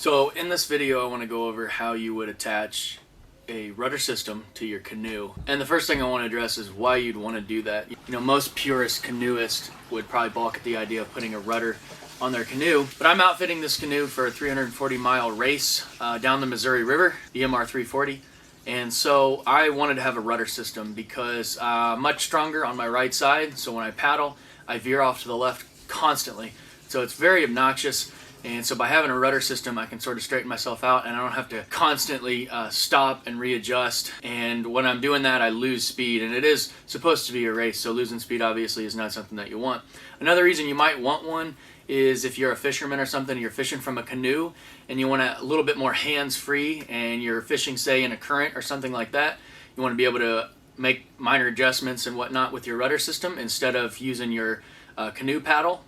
So in this video I want to go over how you would attach a rudder system to your canoe. And the first thing I want to address is why you'd want to do that. You know, most purist canoeists would probably balk at the idea of putting a rudder on their canoe, but I'm outfitting this canoe for a 340-mile race down the Missouri River, the MR 340. And so I wanted to have a rudder system because much stronger on my right side, so when I paddle I veer off to the left constantly, so it's very obnoxious. And so by having a rudder system, I can sort of straighten myself out and I don't have to constantly stop and readjust. And when I'm doing that, I lose speed, and it is supposed to be a race, so losing speed obviously is not something that you want. Another reason you might want one is if you're a fisherman or something, you're fishing from a canoe and you want a little bit more hands-free and you're fishing, say, in a current or something like that, you want to be able to make minor adjustments and whatnot with your rudder system instead of using your canoe paddle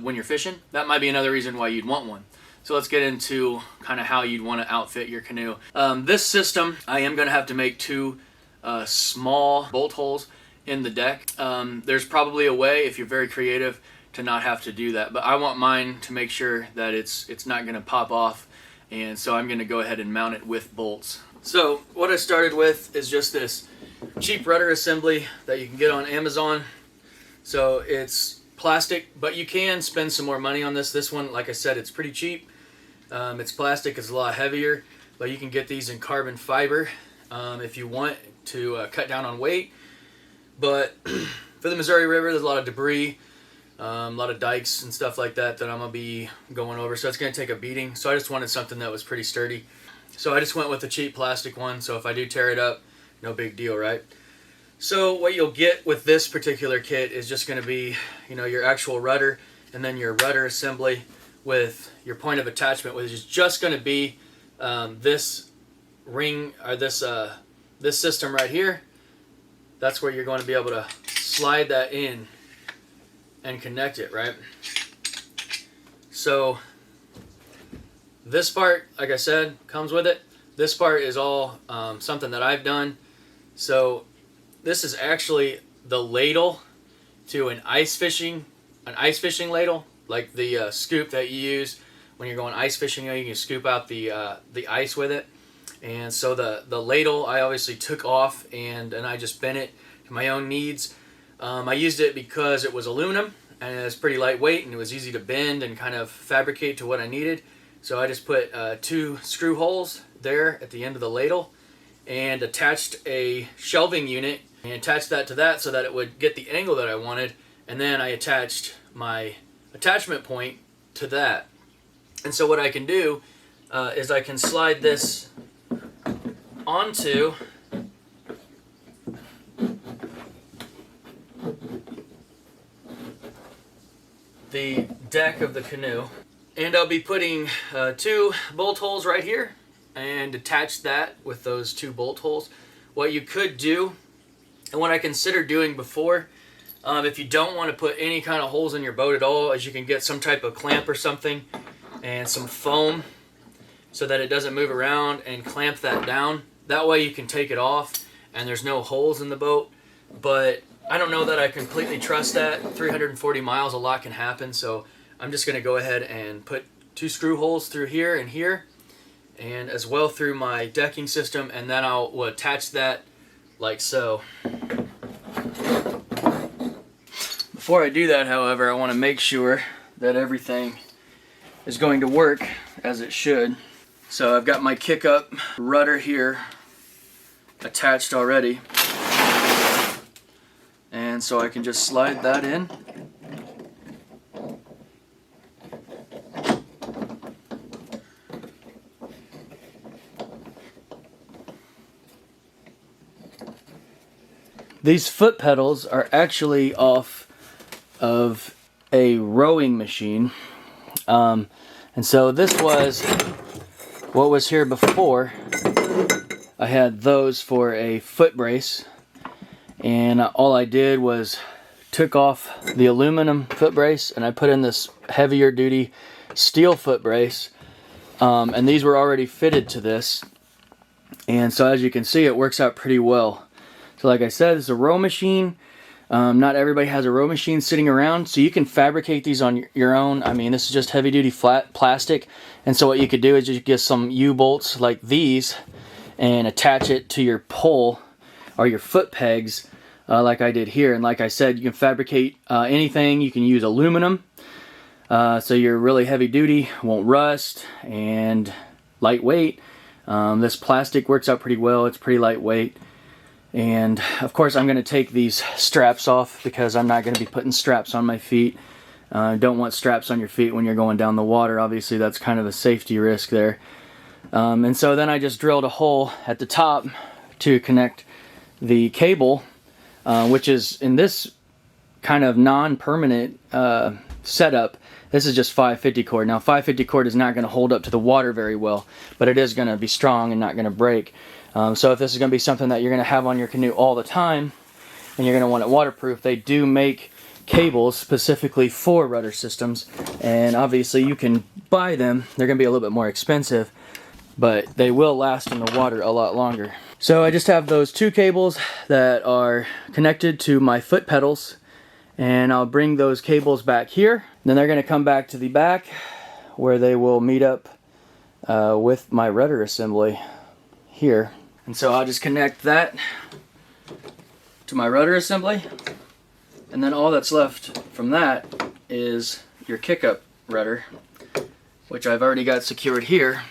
when you're fishing. That might be another reason why you'd want one. So let's get into kind of how you'd want to outfit your canoe. This system, I am going to have to make two small bolt holes in the deck. There's probably a way, if you're very creative, to not have to do that, but I want mine to make sure that it's not going to pop off, and so I'm going to go ahead and mount it with bolts. So what I started with is just this cheap rudder assembly that you can get on Amazon. So it's plastic, but you can spend some more money on this. This one, like I said, it's pretty cheap. It's plastic, it's a lot heavier, but you can get these in carbon fiber if you want to cut down on weight. But for the Missouri River, there's a lot of debris, a lot of dikes and stuff like that I'm gonna be going over, so it's gonna take a beating. So I just wanted something that was pretty sturdy, so I just went with the cheap plastic one, so if I do tear it up, no big deal, right? So what you'll get with this particular kit is just going to be, you know, your actual rudder and then your rudder assembly with your point of attachment, which is just going to be this ring, or this system right here. That's where you're going to be able to slide that in and connect it, right? So this part, like I said, comes with it. This part is all something that I've done. So this is actually the ladle to an ice fishing ladle, like the scoop that you use when you're going ice fishing. You can scoop out the ice with it. And so the ladle I obviously took off and I just bent it to my own needs. I used it because it was aluminum and it's pretty lightweight and it was easy to bend and kind of fabricate to what I needed. So I just put two screw holes there at the end of the ladle and attached a shelving unit and attached that to that so that it would get the angle that I wanted, and then I attached my attachment point to that. And so what I can do is I can slide this onto the deck of the canoe, and I'll be putting two bolt holes right here and attach that with those two bolt holes. What you could do, and what I considered doing before, if you don't want to put any kind of holes in your boat at all, is you can get some type of clamp or something and some foam so that it doesn't move around, and clamp that down. That way you can take it off and there's no holes in the boat. But I don't know that I completely trust that. 340 miles, a lot can happen, so I'm just going to go ahead and put two screw holes through here and here, and as well through my decking system, and then will attach that like so. Before I do that, however, I want to make sure that everything is going to work as it should. So I've got my kick up rudder here attached already, and so I can just slide that in. These foot pedals are actually off of a rowing machine. And so this was what was here before. I had those for a foot brace. And all I did was took off the aluminum foot brace and I put in this heavier duty steel foot brace. And these were already fitted to this. And so as you can see, it works out pretty well. So like I said, it's a row machine. Not everybody has a row machine sitting around, so you can fabricate these on your own. I mean, this is just heavy duty flat plastic, and so what you could do is just get some U-bolts like these and attach it to your pole or your foot pegs like I did here. And like I said, you can fabricate anything. You can use aluminum, so you're really heavy duty, won't rust, and lightweight. This plastic works out pretty well. It's pretty lightweight. And of course I'm going to take these straps off because I'm not going to be putting straps on my feet. Don't want straps on your feet when you're going down the water. Obviously that's kind of a safety risk there. And so then I just drilled a hole at the top to connect the cable, which is in this kind of non-permanent setup. This is just 550 cord. Now 550 cord is not going to hold up to the water very well, but it is going to be strong and not going to break. So if this is going to be something that you're going to have on your canoe all the time and you're going to want it waterproof, they do make cables specifically for rudder systems, and obviously you can buy them. They're going to be a little bit more expensive, but they will last in the water a lot longer. So I just have those two cables that are connected to my foot pedals, and I'll bring those cables back here. Then they're going to come back to the back where they will meet up with my rudder assembly here. And so I'll just connect that to my rudder assembly, and then all that's left from that is your kick-up rudder, which I've already got secured here.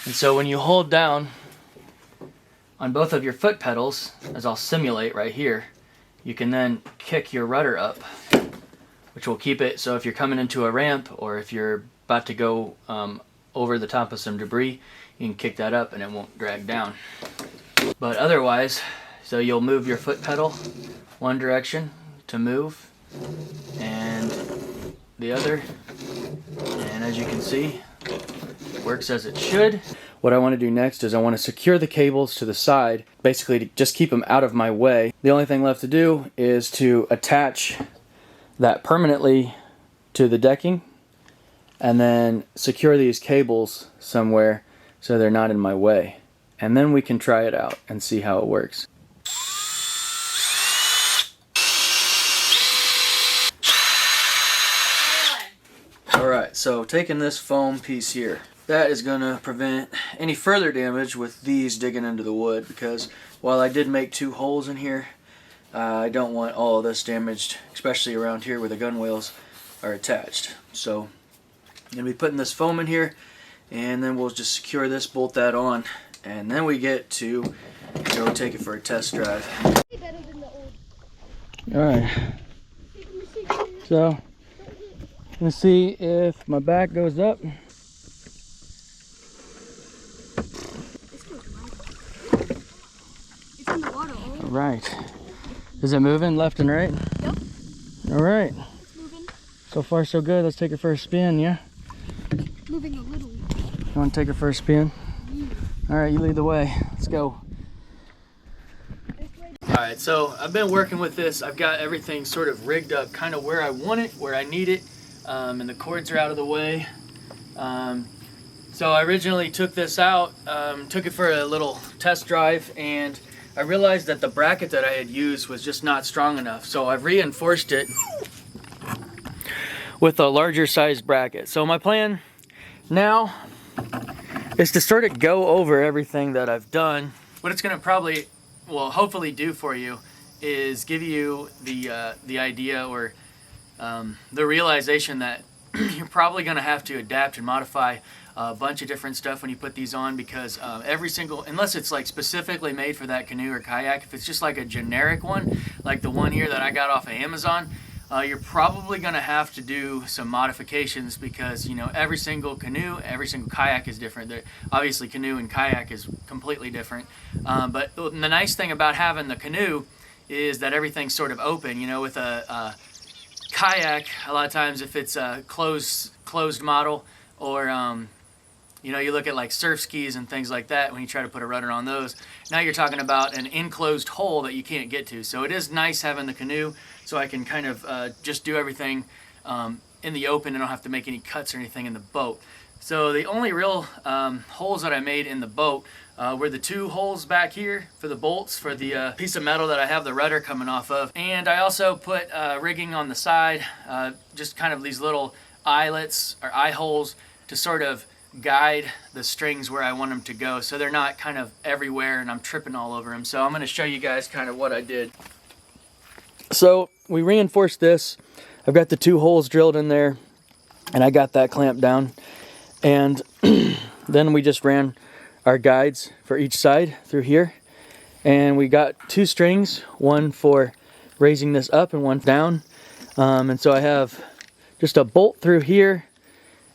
And so when you hold down on both of your foot pedals, as I'll simulate right here, you can then kick your rudder up, which will keep it so if you're coming into a ramp or if you're about to go over the top of some debris, you can kick that up and it won't drag down. But otherwise, so you'll move your foot pedal one direction to move and the other, and as you can see, it works as it should. What I want to do next is I want to secure the cables to the side, basically to just keep them out of my way. The only thing left to do is to attach that permanently to the decking and then secure these cables somewhere so they're not in my way. And then we can try it out and see how it works. Alright, so taking this foam piece here, that is going to prevent any further damage with these digging into the wood, because while I did make two holes in here, I don't want all of this damaged, especially around here where the gunwales are attached. So I'm going to be putting this foam in here, and then we'll just secure this, bolt that on, and then we get to go take it for a test drive. Alright, so let's see if my back goes up. It's in the water. Alright. Is it moving left and right? Yep. Alright. It's moving. So far so good. Let's take it for a spin, yeah? Moving a little. You want to take it for a spin? Alright, you lead the way. Let's go. Alright, so I've been working with this. I've got everything sort of rigged up kind of where I want it, where I need it, and the cords are out of the way. So I originally took this out, took it for a little test drive, and I realized that the bracket that I had used was just not strong enough. So I've reinforced it with a larger size bracket. So my plan now is to sort of go over everything that I've done. What it's gonna probably, well, hopefully do for you is give you the idea or the realization that you're probably gonna have to adapt and modify a bunch of different stuff when you put these on, because every single, unless it's like specifically made for that canoe or kayak, if it's just like a generic one, like the one here that I got off of Amazon, you're probably going to have to do some modifications, because, you know, every single canoe, every single kayak is different. Obviously, canoe and kayak is completely different. But the nice thing about having the canoe is that everything's sort of open. You know, with a kayak, a lot of times if it's a closed model, or you know, you look at like surf skis and things like that, when you try to put a rudder on those, now you're talking about an enclosed hole that you can't get to. So it is nice having the canoe, so I can kind of just do everything in the open and don't have to make any cuts or anything in the boat. So the only real holes that I made in the boat were the 2 holes back here for the bolts for the piece of metal that I have the rudder coming off of. And I also put rigging on the side, just kind of these little eyelets or eye holes to sort of guide the strings where I want them to go, so they're not kind of everywhere and I'm tripping all over them. So I'm going to show you guys kind of what I did. So we reinforced this. I've got the 2 holes drilled in there and I got that clamped down. And then we just ran our guides for each side through here. And we got 2 strings, one for raising this up and one down. And so I have just a bolt through here,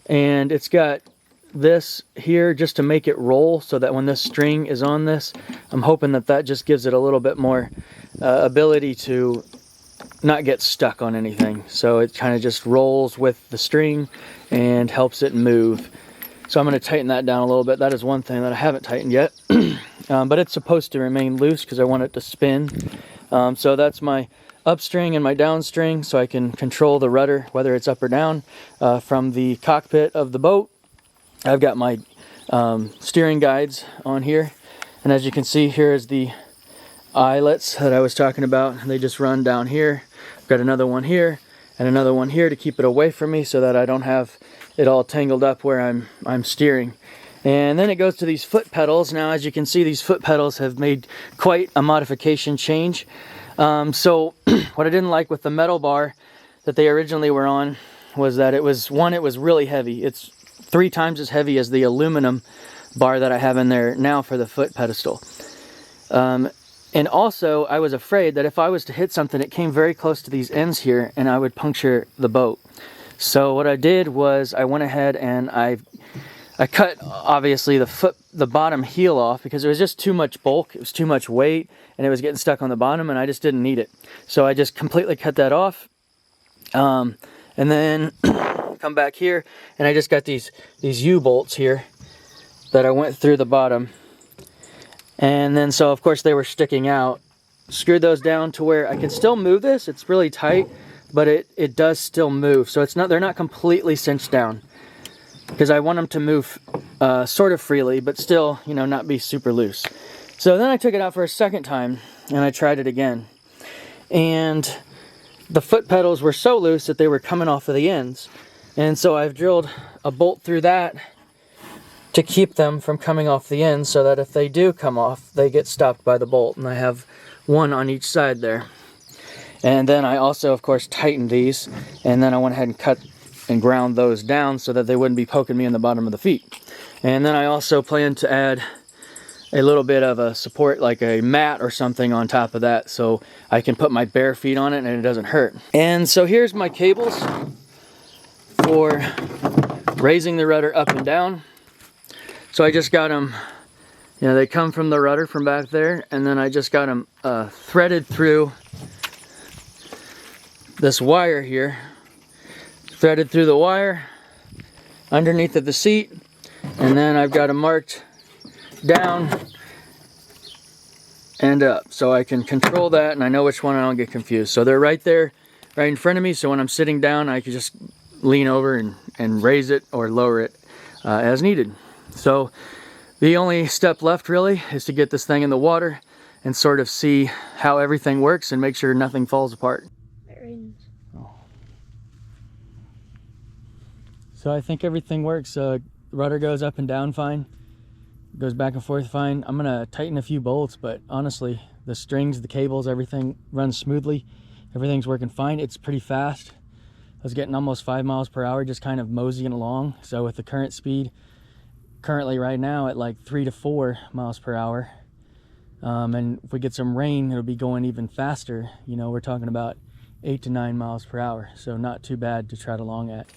and it's got this here just to make it roll, so that when this string is on this, I'm hoping that that just gives it a little bit more ability to not get stuck on anything. So it kind of just rolls with the string and helps it move. So I'm going to tighten that down a little bit. That is one thing that I haven't tightened yet. But it's supposed to remain loose because I want it to spin. So that's my up string and my down string, so I can control the rudder, whether it's up or down, from the cockpit of the boat. I've got my steering guides on here. And as you can see, here is the eyelets that I was talking about. They just run down here. I've got another one here and another one here to keep it away from me so that I don't have it all tangled up where I'm steering. And then it goes to these foot pedals. Now, as you can see, these foot pedals have made quite a modification change. So what I didn't like with the metal bar that they originally were on was that it was really heavy. It's 3 times as heavy as the aluminum bar that I have in there now for the foot pedestal. And also, I was afraid that if I was to hit something, it came very close to these ends here and I would puncture the boat. So what I did was I went ahead and I cut, obviously, the bottom heel off because it was just too much bulk, it was too much weight, and it was getting stuck on the bottom, and I just didn't need it. So I just completely cut that off. And then come back here, and I just got these U-bolts here that I went through the bottom. And then, so of course they were sticking out. Screwed those down to where I can still move this. It's really tight, but it does still move. So they're not completely cinched down, because I want them to move sort of freely, but still, you know, not be super loose. So then I took it out for a second time, and I tried it again. And the foot pedals were so loose that they were coming off of the ends. And so I've drilled a bolt through that to keep them from coming off the ends, so that if they do come off, they get stopped by the bolt. And I have one on each side there. And then I also, of course, tightened these, and then I went ahead and cut and ground those down so that they wouldn't be poking me in the bottom of the feet. And then I also plan to add a little bit of a support, like a mat or something on top of that, so I can put my bare feet on it and it doesn't hurt. And so here's my cables for raising the rudder up and down. So I just got them, you know, they come from the rudder from back there, and then I just got them threaded through this wire here. Threaded through the wire underneath of the seat, and then I've got them marked down and up, so I can control that and I know which one, I don't get confused. So they're right there, right in front of me, so when I'm sitting down I can just lean over and raise it or lower it as needed. So the only step left really is to get this thing in the water and sort of see how everything works and make sure nothing falls apart. So I think everything works. Rudder goes up and down fine, goes back and forth fine. I'm gonna tighten a few bolts, but honestly, the strings, the cables, everything runs smoothly. Everything's working fine. It's pretty fast. I was getting almost 5 miles per hour, just kind of moseying along. So with the current speed, currently right now at like 3 to 4 miles per hour. And if we get some rain, it'll be going even faster. You know, we're talking about 8 to 9 miles per hour. So not too bad to trot along at.